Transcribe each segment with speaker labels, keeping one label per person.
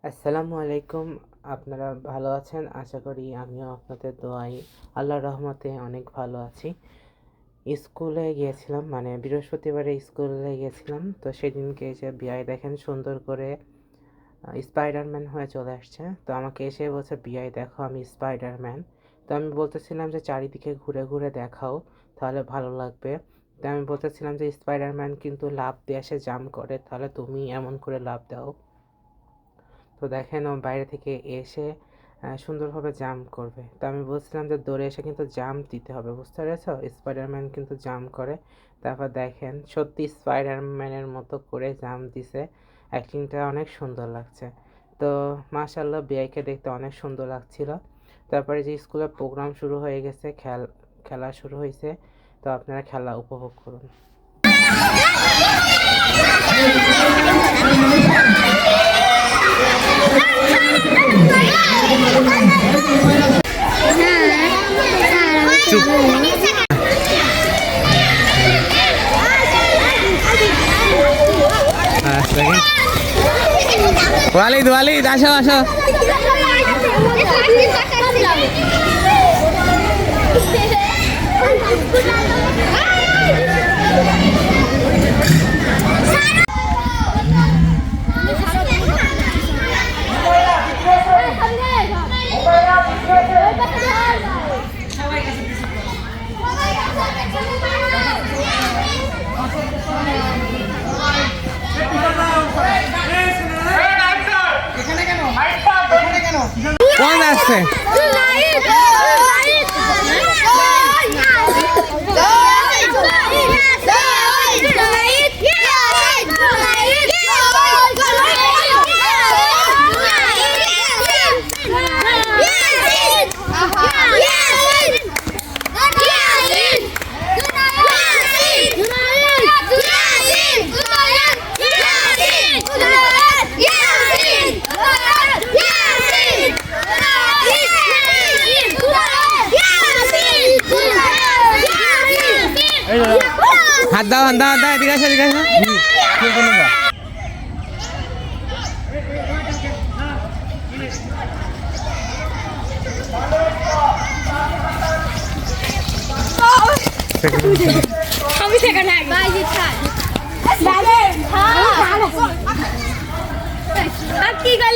Speaker 1: আসসালামু আলাইকুম। আপনারা ভালো আছেন? আশা করি আমিও আপনাদের দোয়ায় আল্লাহর রহমতে অনেক ভালো আছি। স্কুলে গিয়েছিলাম, মানে বৃহস্পতিবারে স্কুলে গিয়েছিলাম। তো সেদিনকে এসে বিয়াই দেখেন সুন্দর করে স্পাইডারম্যান হয়ে চলে আসছে। তো আমাকে এসে বলছে, বিয়াই দেখো আমি স্পাইডারম্যান। তো আমি বলতেছিলাম যে চারিদিকে ঘুরে ঘুরে দেখাও, তাহলে ভালো লাগবে। তো আমি বলতেছিলাম যে স্পাইডারম্যান কিন্তু লাফ দিয়ে এসে জাম্প করে, তাহলে তুমি এমন করে লাফ দাও। তো দেখেন ও বাইরে থেকে এসে সুন্দরভাবে জাম্প করবে। তো আমি বলছিলাম যে দৌড়ে এসে কিন্তু জাম্প দিতে হবে, বুঝতে পেরেছ? স্পাইডারম্যান কিন্তু জাম্প করে। তারপর দেখেন সত্যি স্পাইডারম্যানের মতো করে জাম্প দিছে। অ্যাক্টিংটা অনেক সুন্দর লাগছে। তো মাশাআল্লাহ বিআইকে দেখতে অনেক সুন্দর লাগছিল। তারপরে যে স্কুলের প্রোগ্রাম শুরু হয়ে গেছে, খেলা শুরু হয়েছে। তো আপনারা খেলা উপভোগ করুন।
Speaker 2: ওয়ালিদ ওয়ালিদ আসো আসো। কোন আসছে? হাত দাও হাত দাও হাত দাও, এদিকে আসো এদিকে আসো।
Speaker 3: আমি সেখানে বাইজি খাই কি গল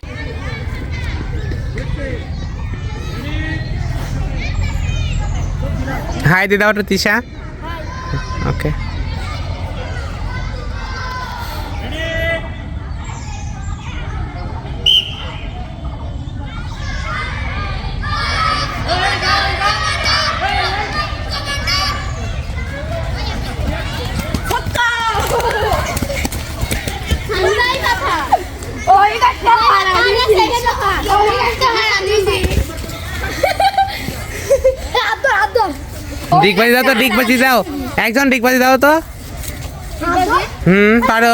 Speaker 2: হাই দিদা ওটা তিশা। ওকে ডিগবাজি দাও তো, ডিগবাজি দাও, একজন ডিগবাজি দাও তো। পারো।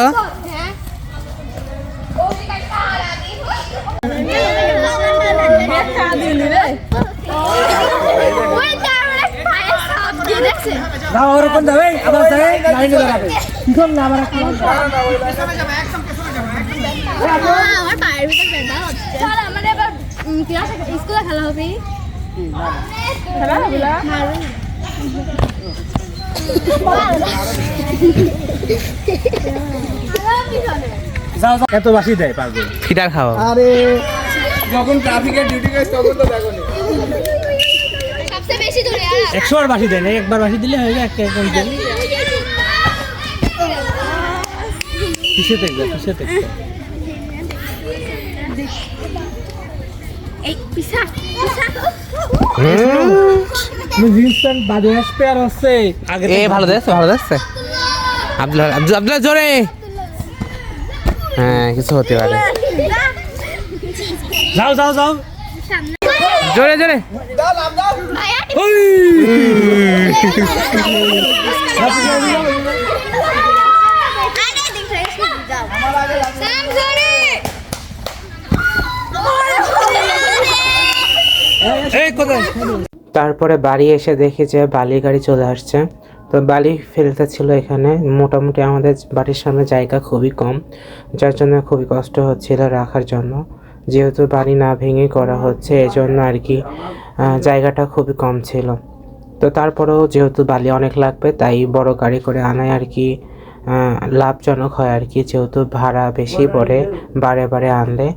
Speaker 2: ওরকম যাবে আবার লাইনে দাঁড়াবে।
Speaker 3: আমার পায়ের ভিতর ব্যথা হচ্ছে। আমাদের এবার স্কুলে খেলা হবে। খেলা হবে না?
Speaker 4: এত বাসি দেয় পাগল।
Speaker 2: ফিটার খাও।
Speaker 4: আরে যখন ট্রাফিকের ডিউটি করে তখন তো দেখো নি।
Speaker 3: সবচেয়ে বেশি দূরে
Speaker 4: 100 বার বাসি দেয় না, একবার বাসি দিলে হয়ে যায়। একটা একদম দিন কিসে দেখবে কিসে দেখবে
Speaker 3: এই পিসা
Speaker 4: জিন্স প্যান্ট বাজে স্পেয়ার আছে আগে।
Speaker 2: এ ভালো দেখছে ভালো দেখছে। আব্দুল্লাহ আব্দুল্লাহ জোরে। হ্যাঁ কিছু হতে পারে।
Speaker 4: যাও যাও যাও
Speaker 2: জোরে জোরে।
Speaker 1: তারপরে বাড়ি এসে দেখি যে বালির গাড়ি চলে আসছে। তো বালি ফেলতে ছিল এখানে। মোটামুটি আমাদের বাড়ির সামনে জায়গা খুবই কম, যার জন্য খুবই কষ্ট হচ্ছিল রাখার জন্য। যেহেতু বাড়ি না ভেঙে করা হচ্ছে এজন্য আর কি জায়গাটা খুবই কম ছিল। তো তারপরেও যেহেতু বালি অনেক লাগবে তাই বড় গাড়ি করে আনায় আর কি লাভজনক হয় আর কি, যেহেতু ভাড়া বেশি পড়ে বারে বারে আনলে,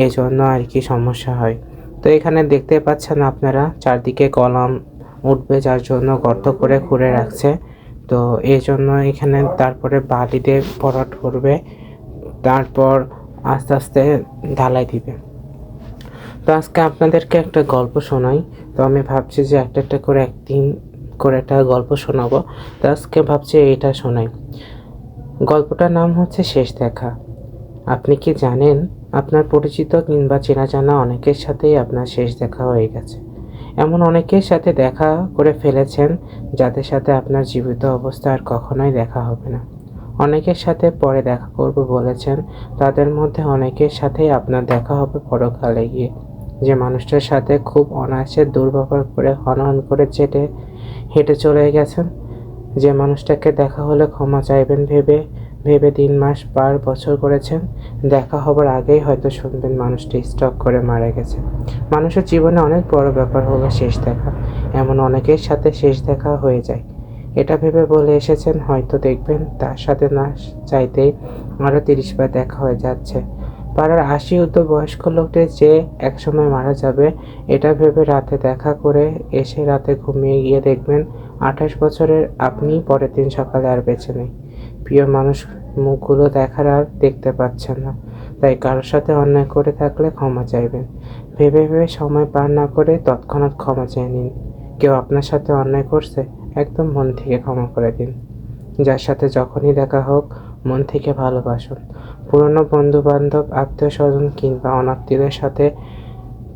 Speaker 1: এই জন্য আর কি সমস্যা হয়। তো এখানে দেখতে পাচ্ছেন আপনারা চারদিকে কলাম উঠবে, যার জন্য গর্ত করে খুঁড়ে রাখছে। তো এই জন্য এখানে তারপরে বালি দিয়ে ভরাট করবে, তারপর আস্তে আস্তে ঢালাই দিবে। তো আজকে আপনাদেরকে একটা গল্প শোনাই। তো আমি ভাবছি যে একটা একটা করে একদিন করে একটা গল্প শোনাবো। তো আজকে ভাবছি এটা শোনাই। গল্পটার নাম হচ্ছে শেষ দেখা। আপনি কি জানেন আপনার পরিচিত কিংবা চেনা জানা অনেকের সাথেই আপনার শেষ দেখা হয়ে গেছে। এমন অনেকের সাথে দেখা করে ফেলেছেন যাদের সাথে আপনার জীবিত অবস্থা আর কখনোই দেখা হবে না। অনেকের সাথে পরে দেখা করব বলেছেন, তাদের মধ্যে অনেকের সাথেই আপনার দেখা হবে পরকালে গিয়ে। যে মানুষটার সাথে খুব অনায়াসে দুর্ব্যবহার করে হনহন করে হেঁটে চলে গেছেন, যে মানুষটাকে দেখা হলে ক্ষমা চাইবেন ভেবে ভেবে 3 মাস পার বছর করেছেন, দেখা হবার আগেই হয়তো শুনবেন মানুষটি স্ট্রোক করে মারা গেছে। মানুষের জীবনে অনেক বড় ব্যাপার হলো শেষ দেখা। এমন অনেকের সাথে শেষ দেখা হয়ে যায়। এটা ভেবে বলে এসেছেন হয়তো দেখবেন তার সাথে না চাইতেই আরও 30 বার দেখা হয়ে যাচ্ছে। পাড়ার 80 বয়স্ক লোকটি যে একসময় মারা যাবে, এটা ভেবে রাতে দেখা করে এসে রাতে ঘুমিয়ে গিয়ে দেখবেন 28 বছরের আপনি পরের দিন সকালে আর বেঁচে নেই। প্রিয় মানুষ মুখগুলো দেখার আর দেখতে পাচ্ছেন না, তাই কারোর সাথে অন্যায় করে থাকলে ক্ষমা চাইবেন। ভেবে ভেবে সময় পার না করে তৎক্ষণাৎ ক্ষমা চেয়ে নিন। কেউ আপনার সাথে অন্যায় করছে, একদম মন থেকে ক্ষমা করে দিন। যার সাথে যখনই দেখা হোক মন থেকে ভালোবাসুন। পুরনো বন্ধু বান্ধব, আত্মীয় স্বজন কিংবা অনাত্মীয়দের সাথে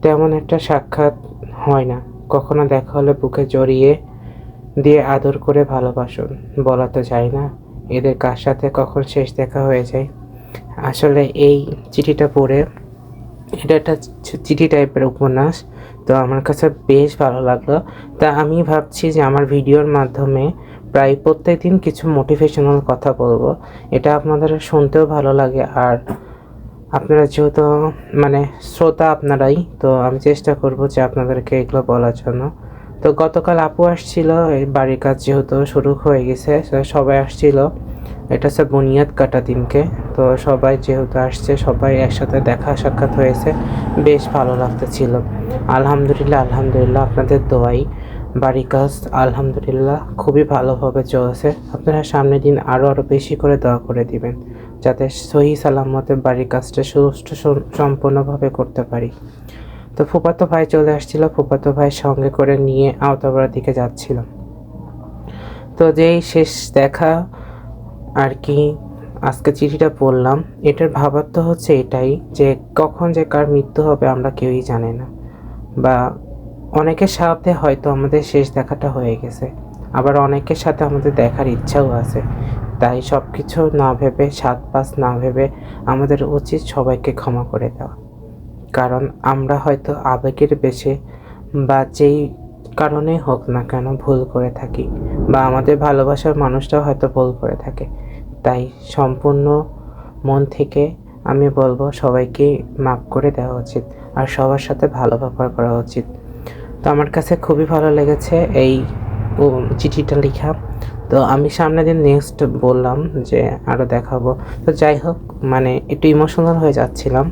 Speaker 1: তেমন একটা সাক্ষাৎ হয় না, কখনো দেখা হলে বুকে জড়িয়ে দিয়ে আদর করে ভালোবাসুন। বলা তো যায় না এদের কার সাথে কখন শেষ দেখা হয়ে যায়। আসলে এই চিঠিটা পড়ে, এটা একটা চিঠি টাইপের উপন্যাস, তো আমার কাছে বেশ ভালো লাগলো। তা আমি ভাবছি যে আমার ভিডিওর মাধ্যমে প্রায় প্রত্যেক দিন কিছু মোটিভেশনাল কথা বলবো। এটা আপনাদের শুনতেও ভালো লাগে, আর আপনারা যেহেতু মানে শ্রোতা আপনারাই, তো আমি চেষ্টা করব যে আপনাদেরকে এগুলো বলার জন্য। তো গতকাল আপু আসছিল, এই বাড়ির কাজ যেহেতু শুরু হয়ে গেছে, সবাই আসছিল। এটা হচ্ছে বুনিয়াদ কাটা দিনকে। তো সবাই যেহেতু আসছে, সবাই একসাথে দেখা সাক্ষাৎ হয়েছে, বেশ ভালো লাগতেছিল। আলহামদুলিল্লাহ আলহামদুলিল্লাহ, আপনাদের দোয়াই বাড়ির কাজ আলহামদুলিল্লাহ খুবই ভালোভাবে চলছে। আপনারা সামনের দিন আরও বেশি করে দোয়া করে দিবেন, যাতে সহি সালামতে বাড়ির কাজটা সুষ্ঠু সম্পূর্ণভাবে করতে পারি। তো ফুফাতো ভাই চলে আসছিল, ফুফাতো ভাই সঙ্গে করে নিয়ে আওতাপাড়ার দিকে যাচ্ছিল। তো যেই শেষ দেখা আর কি, আজকে চিঠিটা পড়লাম, এটার ভাবার্থ হচ্ছে এটাই যে কখন যে কার মৃত্যু হবে আমরা কেউই জানি না, বা অনেকের সাথে হয়তো আমাদের শেষ দেখাটা হয়ে গেছে, আবার অনেকের সাথে আমাদের দেখার ইচ্ছাও আছে। তাই সব কিছু না ভেবে, সাত পাঁচ না ভেবে আমাদের উচিত সবাইকে ক্ষমা করে দেওয়া। কারণ আমরা হয়তো আবেগের বেশে বা যেই কারণে হোক না কেন ভুল করে থাকি, বা আমাদের ভালোবাসার মানুষটাও হয়তো ভুল করে থাকে। তাই সম্পূর্ণ মন থেকে আমি বলবো সবাইকে মাফ করে দেওয়া উচিত, আর সবার সাথে ভালো ব্যবহার করা উচিত। তো আমার কাছে খুবই ভালো লেগেছে এই চিঠিটা লেখা। তো আমি সামনের দিন নেক্সট বললাম যে আরও দেখাবো। তো যাই হোক, মানে একটু ইমোশনাল হয়ে যাচ্ছিলাম।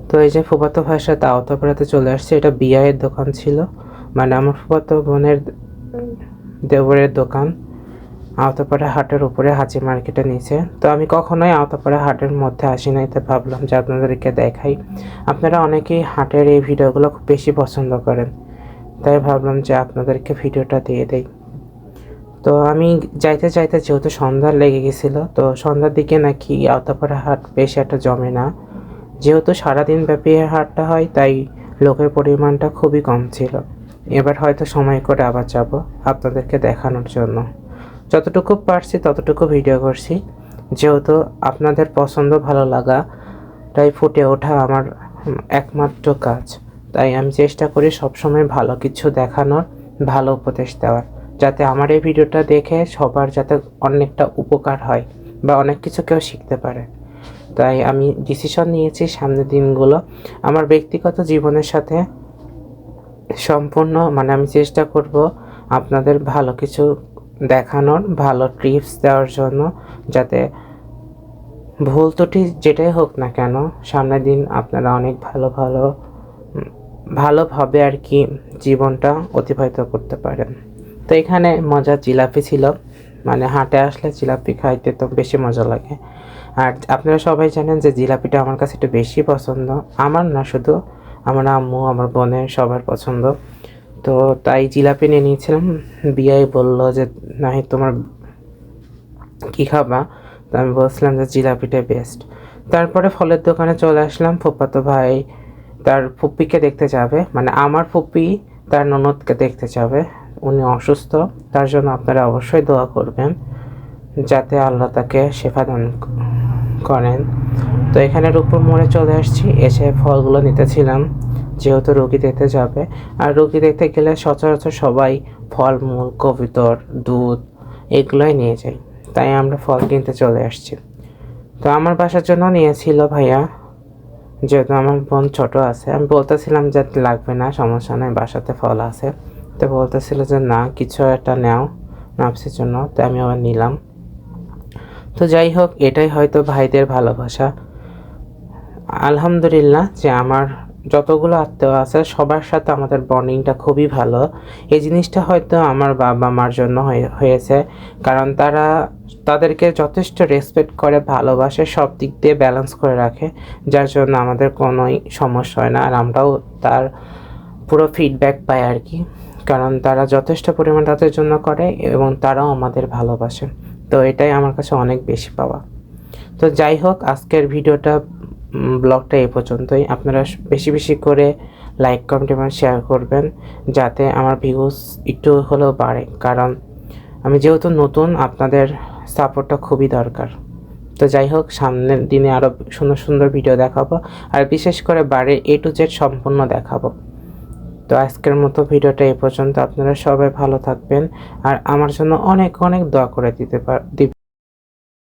Speaker 1: তো এই যে ফুফাতো ভাইয়ের সাথে আওতাপাড়াতে চলে আসছে, এটা বিয়ের দোকান ছিল, মানে আমার ফুফাতো বোনের দেবরের দোকান, আওতাপাড়া হাটের উপরে হাজি মার্কেটের নিচে। তো আমি কখনোই আওতাপাড়া হাটের মধ্যে আসি নাই, তো ভাবলাম যে আপনাদেরকে দেখাই। আপনারা অনেকেই হাটের এই ভিডিওগুলো খুব বেশি পছন্দ করেন, তাই ভাবলাম যে আপনাদেরকে ভিডিওটা দিয়ে দেই। তো আমি যাইতে যাইতে যেহেতু সন্ধ্যা লেগে গেছিলো, তো সন্ধ্যার দিকে নাকি আওতাপাড়া হাট বেশ একটা জমে না, যেহেতু সারাদিন ব্যাপী হাটটা হয়, তাই লোকের পরিমাণটা খুবই কম ছিল। এবার হয়তো সময় করে আবার যাব আপনাদেরকে দেখানোর জন্য। যতটুকু পারছি ততটুকু ভিডিও করছি, যেহেতু আপনাদের পছন্দ ভালো লাগাটাই ফুটে ওঠা আমার একমাত্র কাজ। তাই আমি চেষ্টা করি সবসময় ভালো কিছু দেখানোর, ভালো উপদেশ দেওয়ার, যাতে আমার এই ভিডিওটা দেখে সবার যাতে অনেকটা উপকার হয় বা অনেক কিছু কেউ শিখতে পারে। তাই আমি ডিসিশন নিয়েছি সামনের দিনগুলো আমার ব্যক্তিগত জীবনের সাথে সম্পূর্ণ মানে আমি চেষ্টা করব আপনাদের ভালো কিছু দেখানোর, ভালো টিপস দেওয়ার জন্য, যাতে ভুল ত্রুটি যেটাই হোক না কেন সামনের দিন আপনারা অনেক ভালোভাবে আর কি জীবনটা অতিবাহিত করতে পারেন। তো এখানে মজার জিলাপি ছিল, মানে হাটে আসলে জিলাপি খাইতে তো বেশি মজা লাগে। আর আপনারা সবাই জানেন যে জিলাপিটা আমার কাছে একটু বেশি পছন্দ, আমার না শুধু আমার আম্মু আমার বোনের সবার পছন্দ। তো তাই জিলাপি নিয়ে নিয়েছিলাম। বিয়াই বললো যে নাহি তোমার কী খাবা, তো আমি বলছিলাম যে জিলাপিটাই বেস্ট। তারপরে ফলের দোকানে চলে আসলাম। ফুফাতো ভাই তার ফুপ্পিকে দেখতে যাবে, মানে আমার ফুপ্পি তার ননদকে দেখতে যাবে। উনি অসুস্থ, তার জন্য আপনারা অবশ্যই দোয়া করবেন যাতে আল্লাহ তাকে শেফা দান করেন। তো এখানে রূপপুর মোড়ে চলে আসছি, এসে ফলগুলো নিতেছিলাম যেহেতু রোগী দেখতে যাবে। আর রোগী দেখতে গেলে সচরাচর সবাই ফলমূল, কবিতর, দুধ এগুলোই নিয়ে যায়, তাই আমরা ফল কিনতে চলে আসছি। তো আমার বাসার জন্য নিয়েছিল ভাইয়া, যেহেতু আমার বোন ছোট আছে। আমি বলতেছিলাম যে লাগবে না, সমস্যা নেই, বাসাতে ফল আছে। তো বলতেছিল যে না কিছু একটা নাও নাফসির জন্য, তো আমি আবার নিলাম। তো যাই হোক, এটাই হয়তো ভাইদের ভালোবাসা। আলহামদুলিল্লাহ যে আমার যতগুলো আত্মীয় আছে সবার সাথে আমাদের বন্ডিংটা খুবই ভালো। এই জিনিসটা হয়তো আমার বাবা মার জন্য হয়েছে, কারণ তাদেরকে যথেষ্ট রেসপেক্ট করে, ভালোবাসে, সব দিক দিয়ে ব্যালেন্স করে রাখে, যার জন্য আমাদের কোনোই সমস্যা হয় না। আর আমরাও তার পুরো ফিডব্যাক পাই আর কি, কারণ তারা যথেষ্ট পরিমাণ তাদের জন্য করে এবং তারাও আমাদের ভালোবাসে। তো এটাই আমার কাছে অনেক বেশি পাওয়া। তো যাই হোক, আজকের ভিডিওটা ব্লগটা এই পর্যন্তই। আপনারা বেশি বেশি করে লাইক, কমেন্ট এবং শেয়ার করবেন যাতে আমার ভিউজ একটু হলেও বাড়ে, কারণ আমি যেহেতু নতুন, আপনাদের সাপোর্টটা খুবই দরকার। তো যাই হোক, সামনের দিনে আরও সুন্দর সুন্দর ভিডিও দেখাবো, আর বিশেষ করে বাড়ির A to Z সম্পূর্ণ দেখাবো। তো আজকের মতো ভিডিওটা এই পর্যন্ত। আপনারা সবাই ভালো থাকবেন আর আমার জন্য অনেক অনেক দোয়া করে দিবেন।